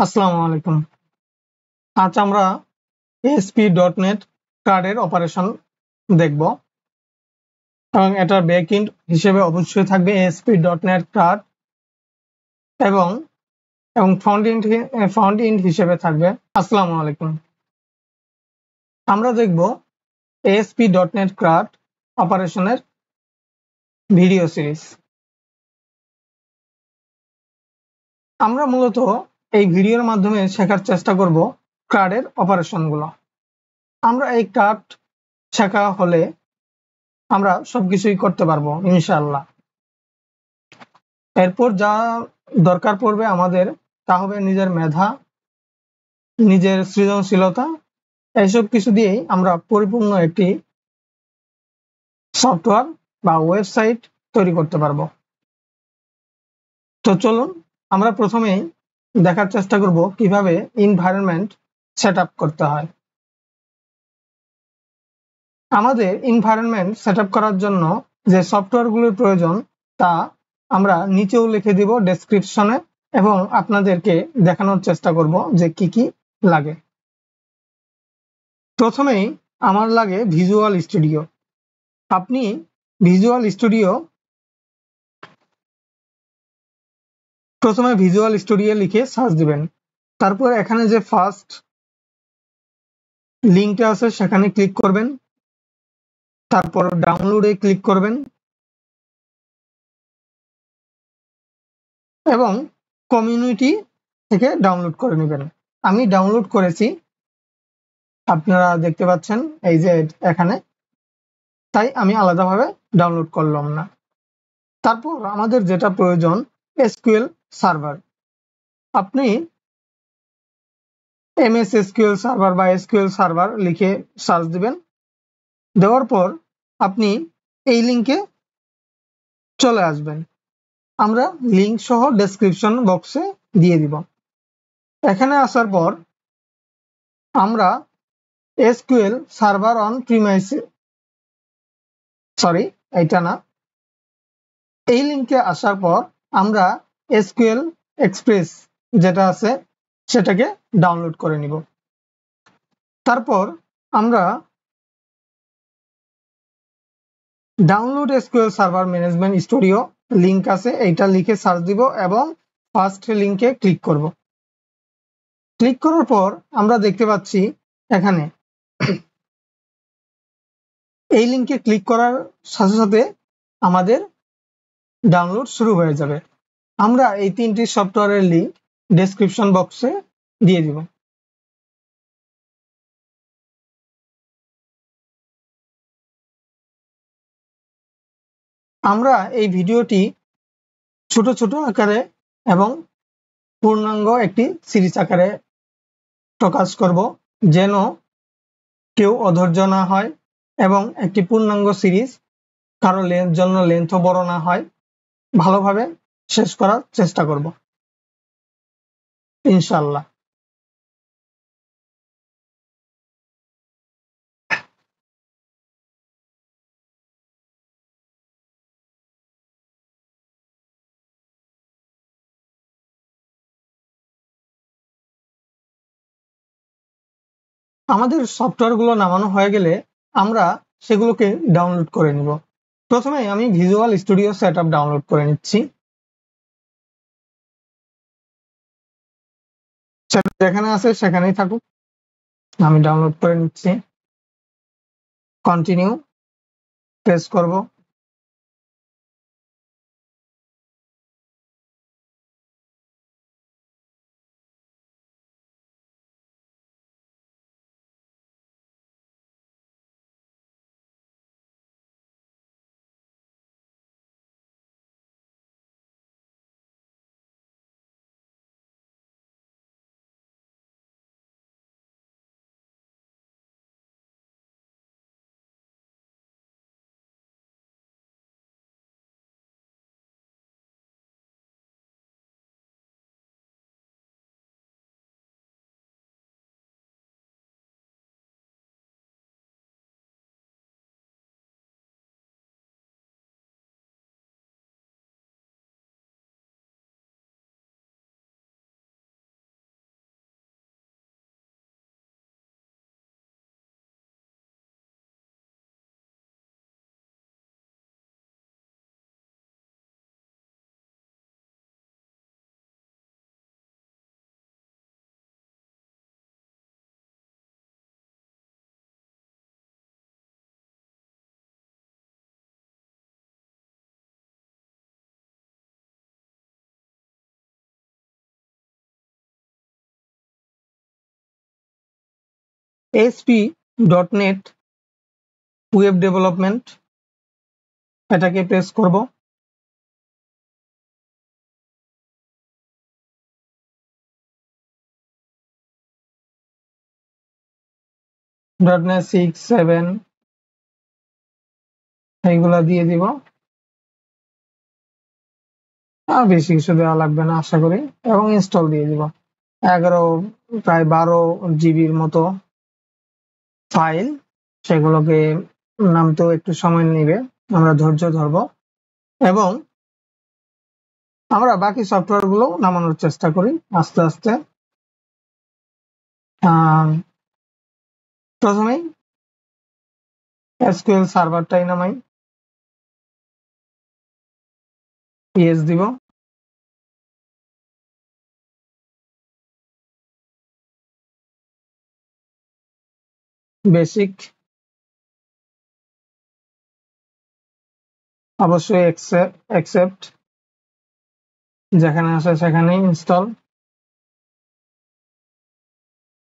আসসালামু আলাইকুম। আজ আমরা ASP.NET কার্ডের অপারেশন দেখব এবং এটার ব্যাকএন্ড হিসেবে অবশ্যই থাকবে ASP.NET কার্ড এবং এবং ফ্রন্ট এন্ড হিসেবে থাকবে। আসসালামু আলাইকুম। আমরা দেখব ASP.NET কার্ড অপারেশনের ভিডিও সিরিজ। আমরা মূলত এই ভিডিওর মাধ্যমে শেখার চেষ্টা করব কার্ডের অপারেশনগুলো। আমরা এই কার্ড শেখা হলে আমরা সবকিছুই করতে পারবো ইনশাআল্লাহ। এরপর যা দরকার পড়বে আমাদের তা হবে নিজের মেধা, নিজের সৃজনশীলতা, এইসব কিছু দিয়েই আমরা পরিপূর্ণ একটি সফটওয়্যার বা ওয়েবসাইট তৈরি করতে পারবো। তো চলুন আমরা প্রথমেই দেখার চেষ্টা করব কিভাবে এনভায়রনমেন্ট সেটআপ করতে হয়। আমাদের এনভায়রনমেন্ট সেটআপ করার জন্য যে সফটওয়্যারগুলোর প্রয়োজন তা আমরা নিচেও লিখে দিব ডেসক্রিপশনে এবং আপনাদেরকে দেখানোর চেষ্টা করব যে কি কি লাগে। প্রথমেই আমার লাগে ভিজুয়াল স্টুডিও। আপনি ভিজুয়াল স্টুডিও প্রথমে ভিজুয়াল স্টুডিও লিখে সার্চ দিবেন। তারপর এখানে যে ফার্স্ট লিঙ্কটা আছে সেখানে ক্লিক করবেন। তারপর ডাউনলোডে ক্লিক করবেন এবং কমিউনিটি থেকে ডাউনলোড করে নেবেন। আমি ডাউনলোড করেছি, আপনারা দেখতে পাচ্ছেন এই যে এখানে, তাই আমি আলাদাভাবে ডাউনলোড করলাম না। তারপর আমাদের যেটা প্রয়োজন এসকিউএল সার্ভার। আপনি MS SQL সার্ভার বা SQL সার্ভার লিখে সার্চ দিবেন। দেওয়ার পর আপনি এই লিঙ্কে চলে আসবেন। আমরা লিঙ্ক সহ ডেসক্রিপশন বক্সে দিয়ে দিব। এখানে আসার পর আমরা SQL সার্ভার অন প্রিমাইস এইটা না, এই লিঙ্কে আসার পর আমরা SQL এক্সপ্রেস যেটা আছে সেটাকে ডাউনলোড করে নিব। তারপর আমরা download SQL server management studio link আছে, এইটা লিখে সার্চ দিব এবং ফার্স্ট লিঙ্কে ক্লিক করব। ক্লিক করার পর আমরা দেখতে পাচ্ছি এখানে এই লিঙ্কে ক্লিক করার সাথে সাথে আমাদের ডাউনলোড শুরু হয়ে যাবে। আমরা এই তিনটি সফটওয়্যারের লিঙ্ক ডেসক্রিপশন বক্সে দিয়ে দিব। আমরা এই ভিডিওটি ছোট ছোট আকারে এবং পূর্ণাঙ্গ একটি সিরিজ আকারে প্রকাশ করব, যেন কেউ অধৈর্য না হয় এবং একটি পূর্ণাঙ্গ সিরিজ কারো জন্য লেন্থও বড় না হয়, ভালোভাবে শেষ করার চেষ্টা করব ইনশাআল্লাহ। আমাদের সফটওয়্যারগুলো নামানো হয়ে গেলে আমরা সেগুলোকে ডাউনলোড করে নিব। প্রথমে আমি ভিজুয়াল স্টুডিও সেটআপ ডাউনলোড করে নিচ্ছি। যেখানে আছে সেখানেই থাকুক, আমি ডাউনলোড করে নিচ্ছি। কন্টিনিউ প্রেস করব। ASP.NET ওয়েব ডেভেলপমেন্ট এটাকে প্রেস করব। .NET 6, 7 এইগুলা দিয়ে দিব। আর বেশি কিছু দেওয়া লাগবে না আশা করি, এবং ইনস্টল দিয়ে দিব। 11 প্রায় 12 জিবির মতো ফাইল, সেগুলোকে নামতেও একটু সময় নেবে, আমরা ধৈর্য ধরবো এবং আমরা বাকি সফটওয়্যার গুলো নামানোর চেষ্টা করি আস্তে আস্তে। প্রথমেই এসকিউএল সার্ভারটাই নামাই, ইয়েস দিব। বেসিক অবশ্যই অ্যাকসেপ্ট, যেখানে আসে সেখানেই ইনস্টল।